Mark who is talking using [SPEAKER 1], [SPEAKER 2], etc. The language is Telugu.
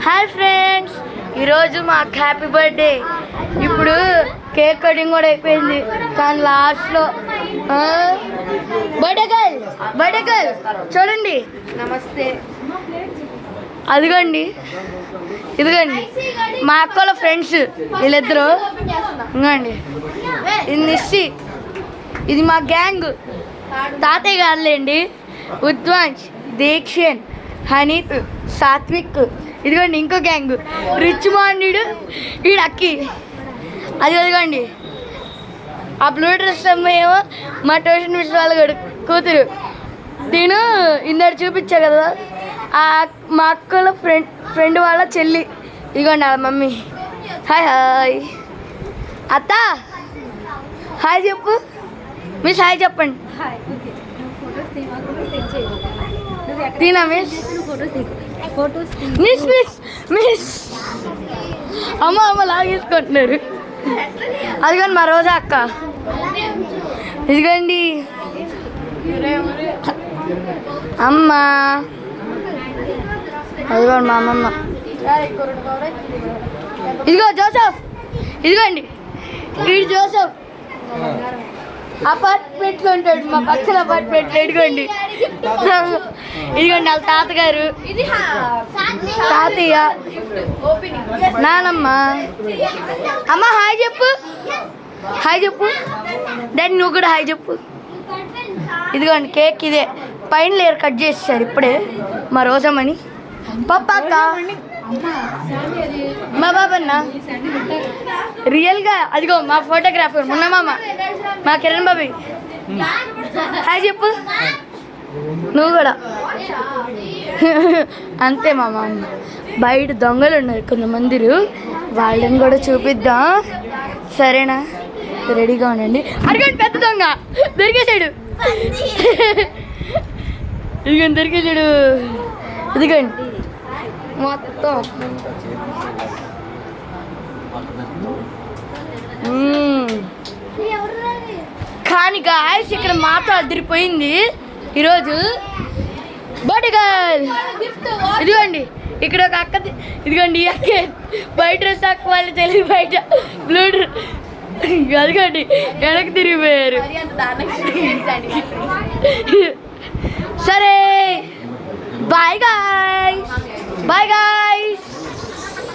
[SPEAKER 1] హాయ్ ఫ్రెండ్స్, ఈరోజు మాకు హ్యాపీ బర్త్డే. ఇప్పుడు కేక్ కటింగ్ కూడా అయిపోయింది, కానీ లాస్ట్లో బర్త్డే గర్ల్ చూడండి. నమస్తే. ఇదిగోండి మా అక్కల ఫ్రెండ్స్ వీళ్ళిద్దరు. ఇంకోండి ఇది నిశ్చి, ఇది మా గ్యాంగ్. తాతయ్య కాదులేండి, ఉద్వాంశ్, దీక్షన్, హనీత్, సాత్విక్. ఇదిగోండి ఇంకో గ్యాంగ్, రిచ్ మాండీడు, ఈడు అక్కి. అదిగోండి ఆ బ్లూ డ్రెస్ అమ్మాయేమో మా ట్యూషన్ మిస్ వాళ్ళ కూతురు. నేను ఇందరు చూపించా కదా, మా అక్కల ఫ్రెండ్ వాళ్ళ చెల్లి. ఇదిగోండి వాళ్ళ మమ్మీ. హాయ్ హాయ్ అత్త, హాయ్ చెప్పు. మిస్ హాయ్ చెప్పండి. తీనా మిస్? మిస్ మిస్ మిస్ అమ్మ లాగేసుకుంటున్నారు. అదిగోండి మా రోజా అక్క. ఇదిగోండి అమ్మ, అదిగోండి మా అమ్మమ్మ. ఇదిగో జోసఫ్, ఇదిగోండి వీడు జోసఫ్. అపార్ట్మెంట్లో ఉంటాడు, మా పక్కన అపార్ట్మెంట్లో. ఇదిగోండి వాళ్ళ తాతగారు, తాతయ్య, నానమ్మ. అమ్మ హాయ్ చెప్పు, హాయ్ చెప్పు. డాడీ నువ్వు కూడా హాయ్ చెప్పు. ఇదిగోండి కేక్ ఇదే, పైన లేరు కట్ చేసేసారు ఇప్పుడే మా రోజమ్మని. పప్పాక్క, మా బాబన్న రియల్గా. అదిగో మా ఫోటోగ్రాఫర్ మున్నమామ, మా కిరణ్ బాబీ. హాయ్ చెప్పు నువ్వు కూడా. అంతే మా మామ. బయట దొంగలు ఉన్నారు కొంతమంది, వాళ్ళని కూడా చూపిద్దాం, సరేనా? రెడీగా ఉండండి. అడిగండి పెద్ద దొంగ దొరికేసాడు. ఇదిగోండి దొరికేసాడు. ఇదిగోండి మొత్తం. కానీ గాయస్ ఇక్కడ మాత్రం అదిరిపోయింది ఈరోజు. బర్త్డే గర్ల్ ఇదిగోండి, ఇక్కడ ఒక అక్క. ఇదిగోండి ఈ అక్క బయట డ్రెస్ అక్క వాళ్ళు తెలియదు, బయట బ్లూ. అదిగోండి వెనక్కి తిరిగిపోయారు. సరే బాయ్ గాయ్స్, బాయ్ గాయ్స్.